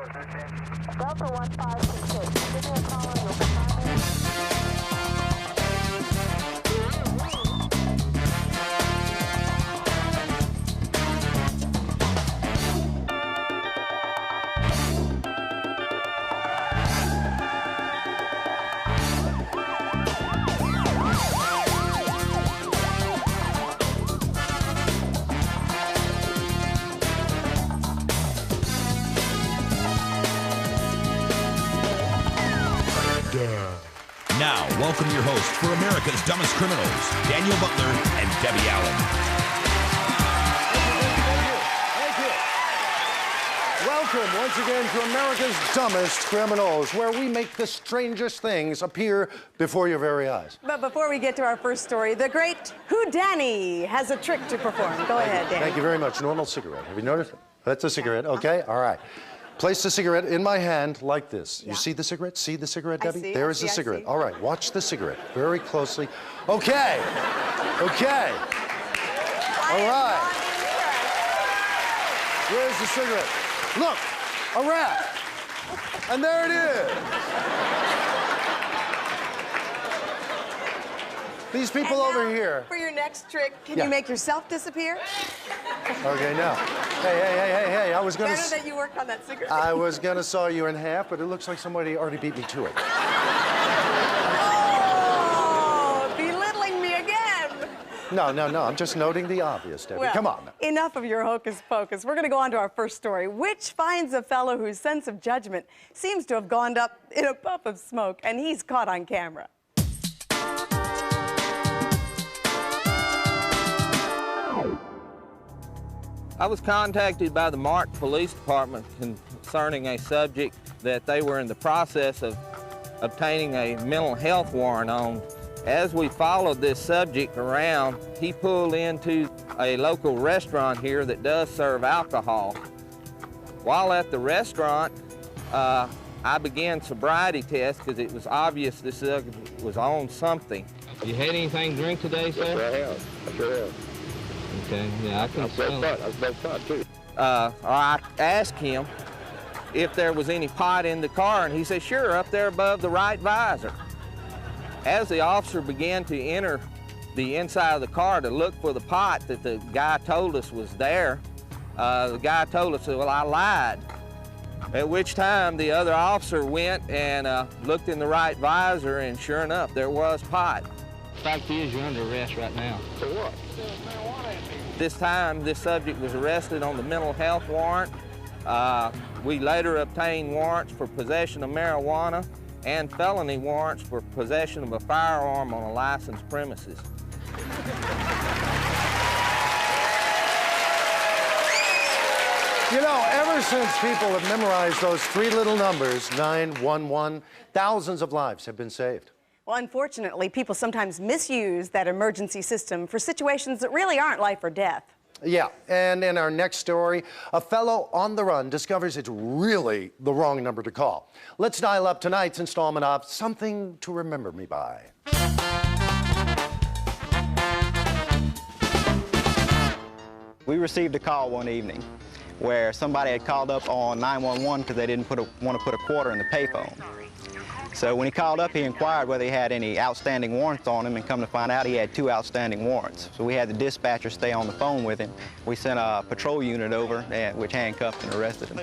Delta 1566. Give me a call and you'll confirm it. Now, welcome your host for America's Dumbest Criminals, Daniel Butler and Debbie Allen. Thank you. Welcome once again to America's Dumbest Criminals, where we make the strangest things appear before your very eyes. But before we get to our first story, the great Whodani has a trick to perform. Go ahead, Danny. Thank you very much. Normal cigarette. Have you noticed? That's a cigarette. Okay. All right. Place the cigarette in my hand like this. Yeah. You see the cigarette? See the cigarette, Debbie? see, There I is see, the I cigarette. see. All right, watch the cigarette very closely. Okay. Okay. All right. Where's the cigarette? Look, a rat. And there it is. These people And now, over here. For your next trick, can Yeah. you make yourself disappear? Okay, now. Hey, I was gonna... Better that you worked on that cigarette. I was gonna saw you in half, but it looks like somebody already beat me to it. Oh, belittling me again. No, I'm just noting the obvious, Debbie. Well, Come on now. Enough of your hocus pocus. We're going to go on to our first story, which finds a fellow whose sense of judgment seems to have gone up in a puff of smoke, and he's caught on camera. I was contacted by the Mark Police Department concerning a subject that they were in the process of obtaining a mental health warrant on. As we followed this subject around, he pulled into a local restaurant here that does serve alcohol. While at the restaurant, I began sobriety tests because it was obvious this was on something. You had anything to drink today, sir? Yes, I have. I sure have. Okay, yeah, I can smell it. I smell pot, too. I asked him if there was any pot in the car, and he said, sure, up there above the right visor. As the officer began to enter the inside of the car to look for the pot that the guy told us was there, the guy told us, well, I lied. At which time the other officer went and looked in the right visor, and sure enough, there was pot. The fact is, you're under arrest right now. For what? This time, this subject was arrested on the mental health warrant. We later obtained warrants for possession of marijuana and felony warrants for possession of a firearm on a licensed premises. You know, ever since people have memorized those three little numbers, 911, thousands of lives have been saved. Well, unfortunately, people sometimes misuse that emergency system for situations that really aren't life or death. Yeah, and in our next story, a fellow on the run discovers it's really the wrong number to call. Let's dial up tonight's installment of Something to Remember Me By. We received a call one evening where somebody had called up on 911 because they didn't want to put a quarter in the payphone. So when he called up, he inquired whether he had any outstanding warrants on him, and come to find out he had 2 outstanding warrants. So we had the dispatcher stay on the phone with him. We sent a patrol unit over, which handcuffed and arrested him.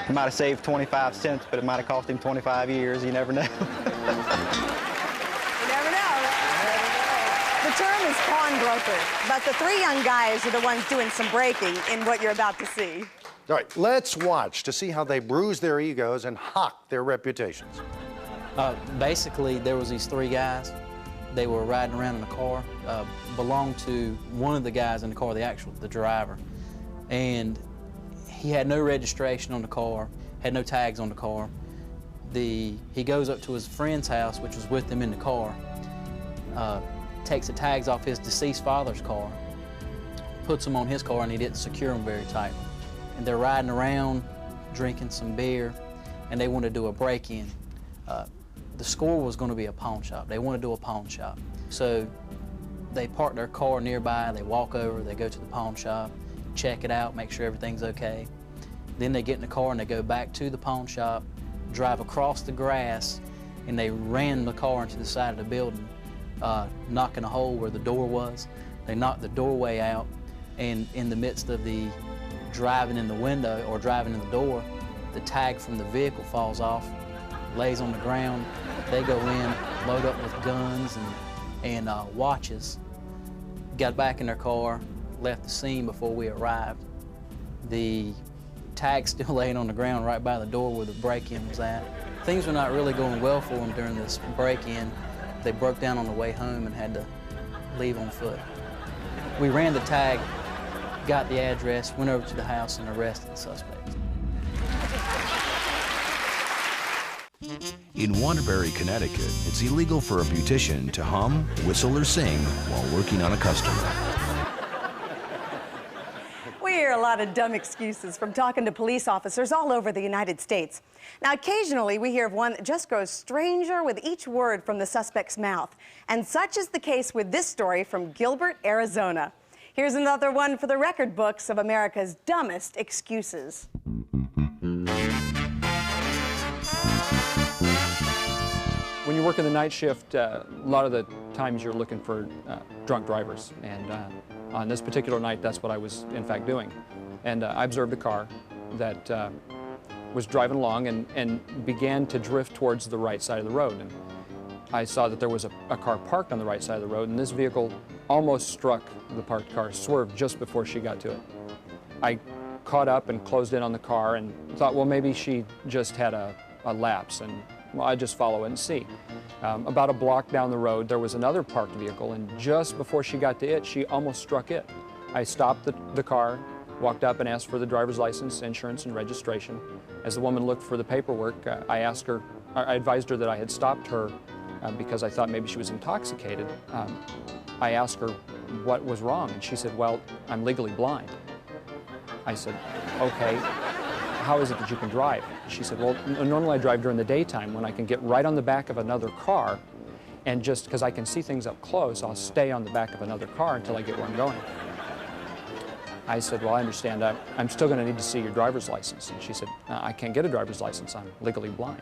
He might have saved 25 cents, but it might have cost him 25 years. You never know. You never know. The term is pawnbroker, but the 3 young guys are the ones doing some breaking in what you're about to see. All right, let's watch to see how they bruise their egos and hock their reputations. Basically, there was these 3 guys. They were riding around in a car, belonged to one of the guys in the car, the driver. And he had no registration on the car, had no tags on the car. He goes up to his friend's house, which was with him in the car, takes the tags off his deceased father's car, puts them on his car, and he didn't secure them very tightly. And they're riding around, drinking some beer, and they want to do a break-in. The score was going to be a pawn shop. They want to do a pawn shop. So they park their car nearby, they walk over, they go to the pawn shop, check it out, make sure everything's okay. Then they get in the car and they go back to the pawn shop, drive across the grass, and they ran the car into the side of the building, knocking a hole where the door was. They knocked the doorway out, and in the midst of the driving in the window or driving in the door, the tag from the vehicle falls off, lays on the ground. They go in, load up with guns and watches, got back in their car, left the scene before we arrived. The tag still laying on the ground right by the door where the break-in was at. Things were not really going well for them during this break-in. They broke down on the way home and had to leave on foot. We ran the tag, got the address, went over to the house and arrested the suspects. In Waterbury, Connecticut, it's illegal for a beautician to hum, whistle, or sing while working on a customer. We hear a lot of dumb excuses from talking to police officers all over the United States. Now, occasionally we hear of one that just grows stranger with each word from the suspect's mouth. And such is the case with this story from Gilbert, Arizona. Here's another one for the record books of America's dumbest excuses. When you work in the night shift, a lot of the times you're looking for drunk drivers. And on this particular night, that's what I was, in fact, doing. And I observed a car that was driving along and began to drift towards the right side of the road. And I saw that there was a car parked on the right side of the road, and this vehicle almost struck the parked car, swerved just before she got to it. I caught up and closed in on the car and thought, well, maybe she just had a lapse, and well, I'd just follow it and see. About a block down the road, there was another parked vehicle, and just before she got to it, she almost struck it. I stopped the car, walked up and asked for the driver's license, insurance, and registration. As the woman looked for the paperwork, I advised her that I had stopped her because I thought maybe she was intoxicated. I asked her what was wrong, and she said, well, I'm legally blind. I said, okay, how is it that you can drive? She said, well, normally I drive during the daytime when I can get right on the back of another car, and just because I can see things up close, I'll stay on the back of another car until I get where I'm going. I said, well, I understand. I'm still going to need to see your driver's license. And she said, I can't get a driver's license. I'm legally blind.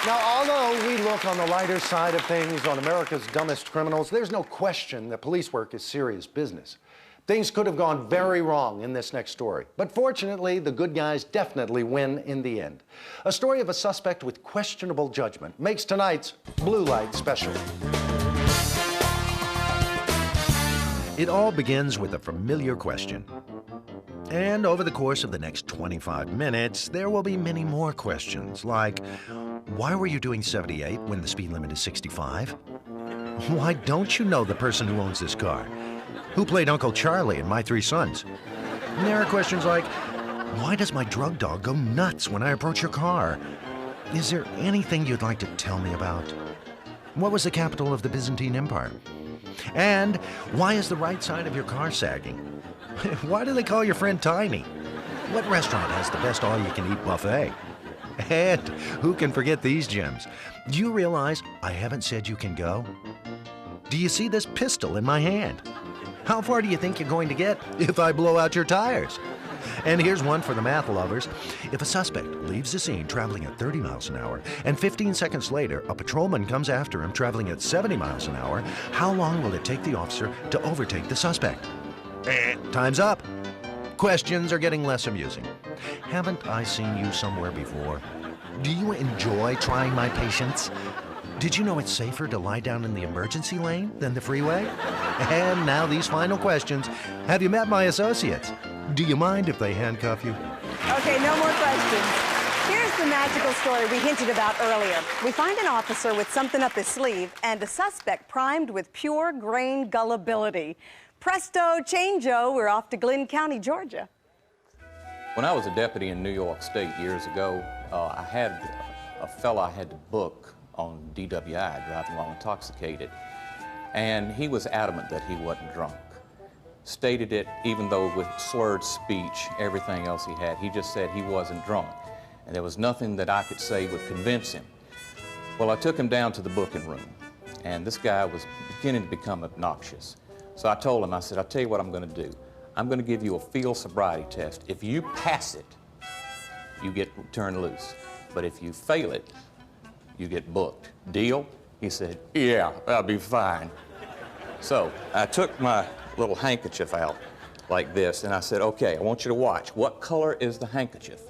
Now, although we look on the lighter side of things on America's dumbest criminals, there's no question that police work is serious business. Things could have gone very wrong in this next story, but fortunately, the good guys definitely win in the end. A story of a suspect with questionable judgment makes tonight's Blue Light special. It all begins with a familiar question. And over the course of the next 25 minutes, there will be many more questions, like, why were you doing 78 when the speed limit is 65? Why don't you know the person who owns this car? Who played Uncle Charlie in My Three Sons? And there are questions like, why does my drug dog go nuts when I approach your car? Is there anything you'd like to tell me about? What was the capital of the Byzantine Empire? And why is the right side of your car sagging? Why do they call your friend Tiny? What restaurant has the best all-you-can-eat buffet? And who can forget these gems? Do you realize I haven't said you can go? Do you see this pistol in my hand? How far do you think you're going to get if I blow out your tires? And here's one for the math lovers. If a suspect leaves the scene traveling at 30 miles an hour, and 15 seconds later, a patrolman comes after him traveling at 70 miles an hour, how long will it take the officer to overtake the suspect? Time's up. Questions are getting less amusing. Haven't I seen you somewhere before? Do you enjoy trying my patience? Did you know it's safer to lie down in the emergency lane than the freeway? And now these final questions. Have you met my associates? Do you mind if they handcuff you? Okay, no more questions. Here's the magical story we hinted about earlier. We find an officer with something up his sleeve and a suspect primed with pure grain gullibility. Presto chango, we're off to Glynn County, Georgia. When I was a deputy in New York State years ago, I had a fella I had to book on DWI, driving while intoxicated, and he was adamant that he wasn't drunk. Stated it, even though with slurred speech, everything else he had, he just said he wasn't drunk, and there was nothing that I could say would convince him. Well, I took him down to the booking room, and this guy was beginning to become obnoxious. So I told him, I said, I'll tell you what I'm going to do. I'm going to give you a field sobriety test. If you pass it, you get turned loose. But if you fail it, you get booked. Deal? He said, yeah, that'll be fine. So I took my little handkerchief out like this, and I said, okay, I want you to watch. What color is the handkerchief?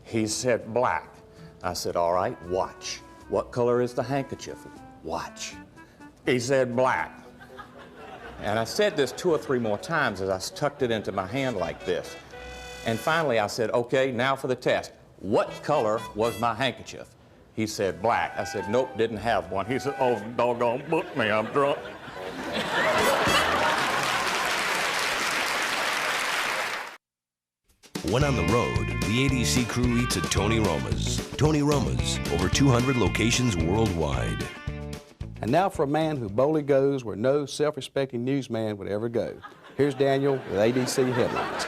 He said, black. I said, all right, watch. What color is the handkerchief? Watch. He said, black. And I said this 2 or 3 more times as I tucked it into my hand like this. And finally I said, okay, now for the test. What color was my handkerchief? He said, black. I said, nope, didn't have one. He said, oh, doggone, book me, I'm drunk. When on the road, the ADC crew eats at Tony Roma's. Tony Roma's, over 200 locations worldwide. And now for a man who boldly goes where no self-respecting newsman would ever go. Here's Daniel with ADC Headlines.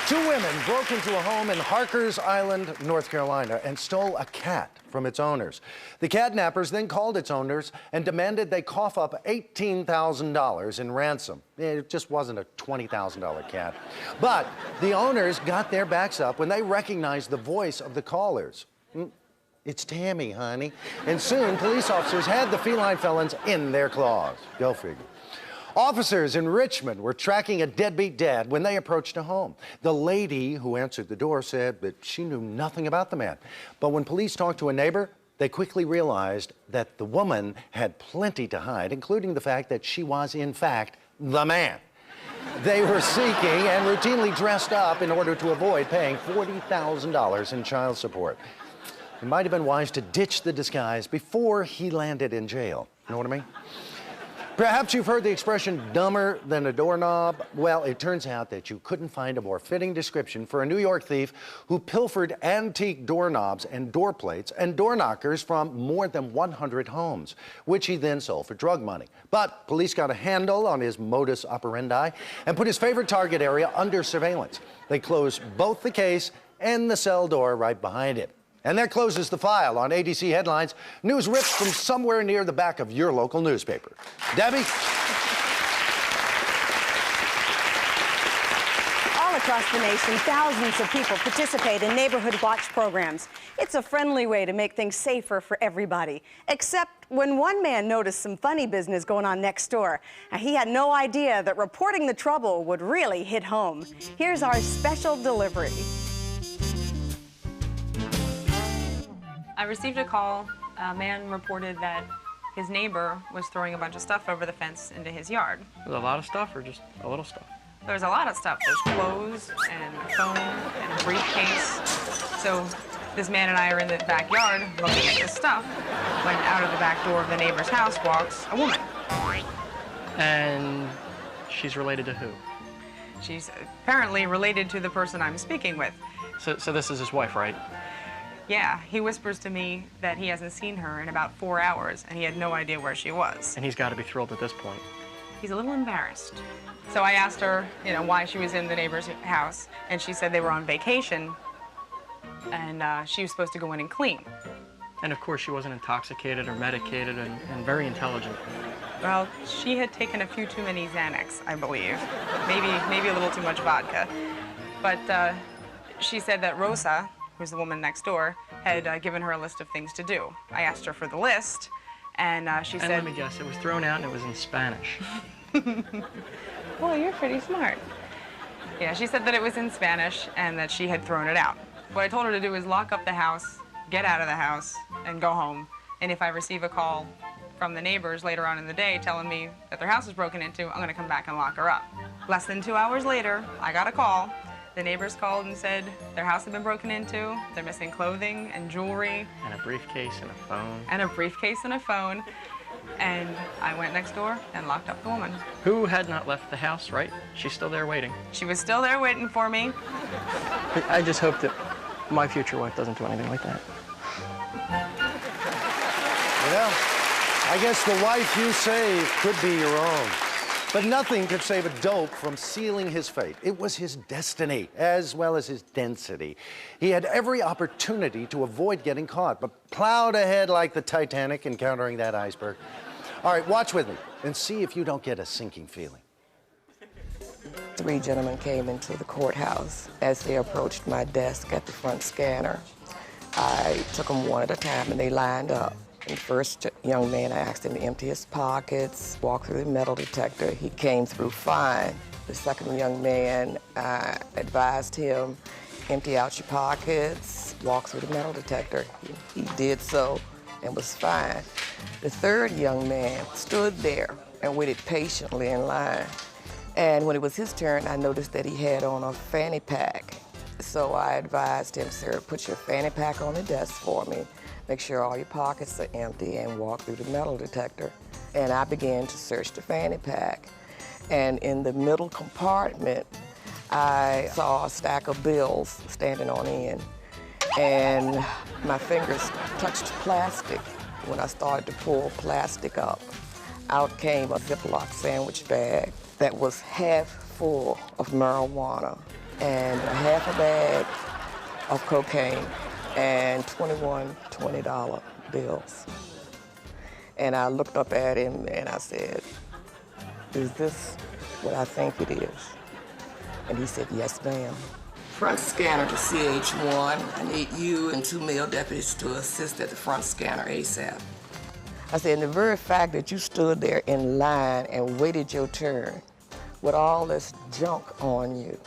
2 women broke into a home in Harkers Island, North Carolina, and stole a cat from its owners. The kidnappers then called its owners and demanded they cough up $18,000 in ransom. It just wasn't a $20,000 cat. But the owners got their backs up when they recognized the voice of the callers. It's Tammy, honey. And soon, police officers had the feline felons in their claws. Go figure. Officers in Richmond were tracking a deadbeat dad when they approached a home. The lady who answered the door said that she knew nothing about the man. But when police talked to a neighbor, they quickly realized that the woman had plenty to hide, including the fact that she was, in fact, the man. They were seeking and routinely dressed up in order to avoid paying $40,000 in child support. It might have been wise to ditch the disguise before he landed in jail. You know what I mean? Perhaps you've heard the expression dumber than a doorknob. Well, it turns out that you couldn't find a more fitting description for a New York thief who pilfered antique doorknobs and door plates and door knockers from more than 100 homes, which he then sold for drug money. But police got a handle on his modus operandi and put his favorite target area under surveillance. They closed both the case and the cell door right behind it. And that closes the file on ADC Headlines, news ripped from somewhere near the back of your local newspaper. Debbie? All across the nation, thousands of people participate in neighborhood watch programs. It's a friendly way to make things safer for everybody, except when one man noticed some funny business going on next door. Now, he had no idea that reporting the trouble would really hit home. Here's our special delivery. I received a call. A man reported that his neighbor was throwing a bunch of stuff over the fence into his yard. Was a lot of stuff or just a little stuff? There's a lot of stuff. There's clothes and a phone and a briefcase. So this man and I are in the backyard looking at this stuff when out of the back door of the neighbor's house walks a woman. And she's related to who? She's apparently related to the person I'm speaking with. So this is his wife, right? Yeah, he whispers to me that he hasn't seen her in about 4 hours, and he had no idea where she was. And he's got to be thrilled at this point. He's a little embarrassed. So I asked her, why she was in the neighbor's house, and she said they were on vacation, and she was supposed to go in and clean. And of course she wasn't intoxicated or medicated and very intelligent. Well, she had taken a few too many Xanax, I believe. Maybe a little too much vodka. But she said that Rosa, who's the woman next door, had given her a list of things to do. I asked her for the list, and she said... And let me guess, it was thrown out and it was in Spanish. Well, you're pretty smart. Yeah, she said that it was in Spanish and that she had thrown it out. What I told her to do is lock up the house, get out of the house, and go home. And if I receive a call from the neighbors later on in the day telling me that their house was broken into, I'm going to come back and lock her up. Less than 2 hours later, I got a call. The neighbors called and said their house had been broken into, they're missing clothing and jewelry. And a briefcase and a phone. And a briefcase and a phone. And I went next door and locked up the woman. Who had not left the house, right? She's still there waiting. She was still there waiting for me. I just hope that my future wife doesn't do anything like that. Yeah, I guess the wife you save could be your own. But nothing could save a dope from sealing his fate. It was his destiny, as well as his density. He had every opportunity to avoid getting caught, but plowed ahead like the Titanic, encountering that iceberg. All right, watch with me and see if you don't get a sinking feeling. 3 gentlemen came into the courthouse. As they approached my desk at the front scanner, I took them one at a time and they lined up. The first young man, I asked him to empty his pockets, walk through the metal detector. He came through fine. The second young man, I advised him, empty out your pockets, walk through the metal detector. He did so and was fine. The third young man stood there and waited patiently in line. And when it was his turn, I noticed that he had on a fanny pack. So I advised him, sir, put your fanny pack on the desk for me. Make sure all your pockets are empty and walk through the metal detector. And I began to search the fanny pack. And in the middle compartment, I saw a stack of bills standing on end. And my fingers touched plastic. When I started to pull plastic up, out came a Ziploc sandwich bag that was half full of marijuana and half a bag of cocaine and 21 $20 bills. And I looked up at him and I said, is this what I think it is? And he said, yes, ma'am. Front scanner to CH1. I need you and 2 male deputies to assist at the front scanner ASAP. I said, and the very fact that you stood there in line and waited your turn with all this junk on you,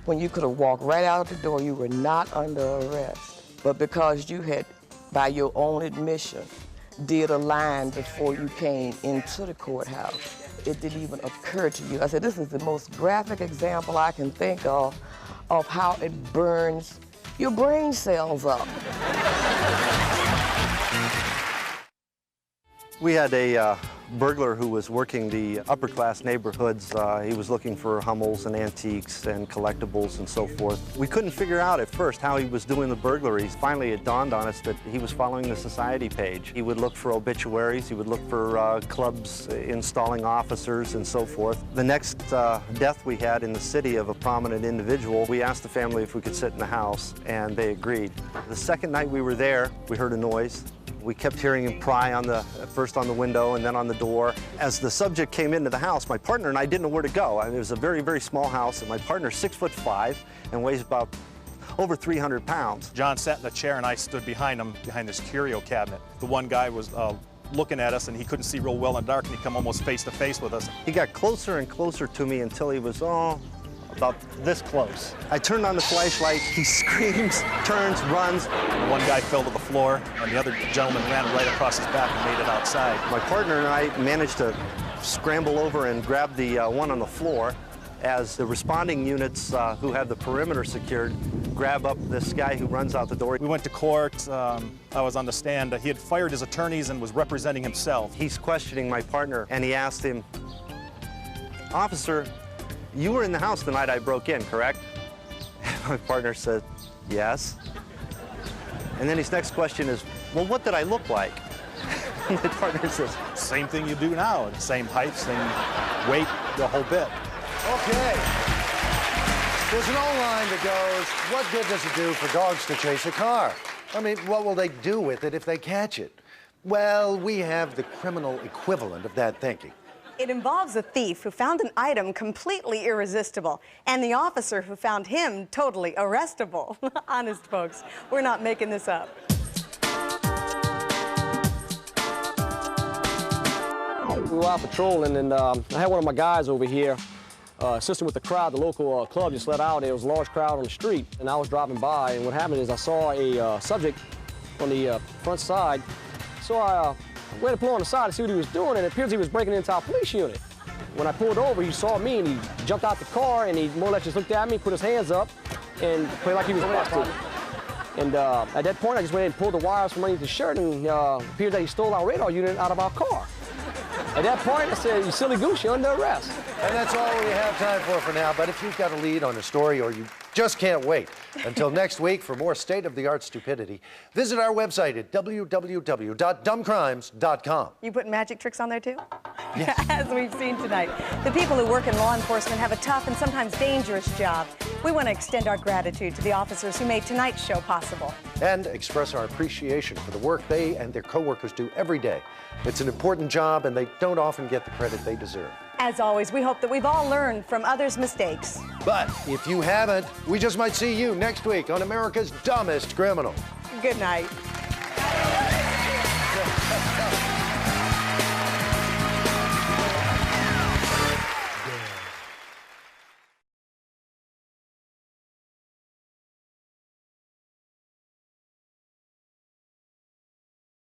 when you could have walked right out the door, you were not under arrest. But because you had, by your own admission, did a line before you came into the courthouse, it didn't even occur to you. I said, this is the most graphic example I can think of how it burns your brain cells up. We had a burglar who was working the upper-class neighborhoods. He was looking for Hummels and antiques and collectibles and so forth. We couldn't figure out at first how he was doing the burglaries. Finally, it dawned on us that he was following the society page. He would look for obituaries. He would look for clubs installing officers and so forth. The next death we had in the city of a prominent individual, we asked the family if we could sit in the house, and they agreed. The second night we were there, we heard a noise. We kept hearing him pry first on the window and then on the door. As the subject came into the house, my partner and I didn't know where to go. I mean, it was a very, very small house, and my partner's 6'5" and weighs about over 300 pounds. John sat in the chair and I stood behind him, behind this curio cabinet. The one guy was looking at us and he couldn't see real well in the dark, and he come almost face to face with us. He got closer and closer to me until he was, about this close. I turned on the flashlight, he screams, turns, runs. And one guy fell to the floor, and the other gentleman ran right across his back and made it outside. My partner and I managed to scramble over and grab the one on the floor as the responding units who had the perimeter secured grab up this guy who runs out the door. We went to court. I was on the stand. He had fired his attorneys and was representing himself. He's questioning my partner, and he asked him, "Officer, you were in the house the night I broke in, correct?" My partner said, "Yes." And then his next question is, "Well, what did I look like?" My partner says, "Same thing you do now. Same height, same weight, the whole bit." Okay. There's an old line that goes, what good does it do for dogs to chase a car? I mean, what will they do with it if they catch it? Well, we have the criminal equivalent of that thinking. It involves a thief who found an item completely irresistible and the officer who found him totally arrestable. Honest, folks, we're not making this up. We were out patrolling, and I had one of my guys over here assisting with the crowd. The local club just let out. There was a large crowd on the street, and I was driving by, and what happened is I saw a subject on the front side. So I went to pull on the side to see what he was doing, and it appears he was breaking into our police unit. When I pulled over, he saw me, and he jumped out the car, and he more or less just looked at me, put his hands up, and played like he was busted. And at that point, I just went in and pulled the wires from underneath the shirt, and it appeared that he stole our radar unit out of our car. At that point, I said, "You silly goose, you're under arrest." And that's all we have time for now. But if you've got a lead on a story, or you just can't wait until next week for more state-of-the-art stupidity, visit our website at www.dumbcrimes.com. You putting magic tricks on there, too? as we've seen tonight. The people who work in law enforcement have a tough and sometimes dangerous job. We want to extend our gratitude to the officers who made tonight's show possible. And express our appreciation for the work they and their coworkers do every day. It's an important job, and they don't often get the credit they deserve. As always, we hope that we've all learned from others' mistakes. But if you haven't, we just might see you next week on America's Dumbest Criminal. Good night.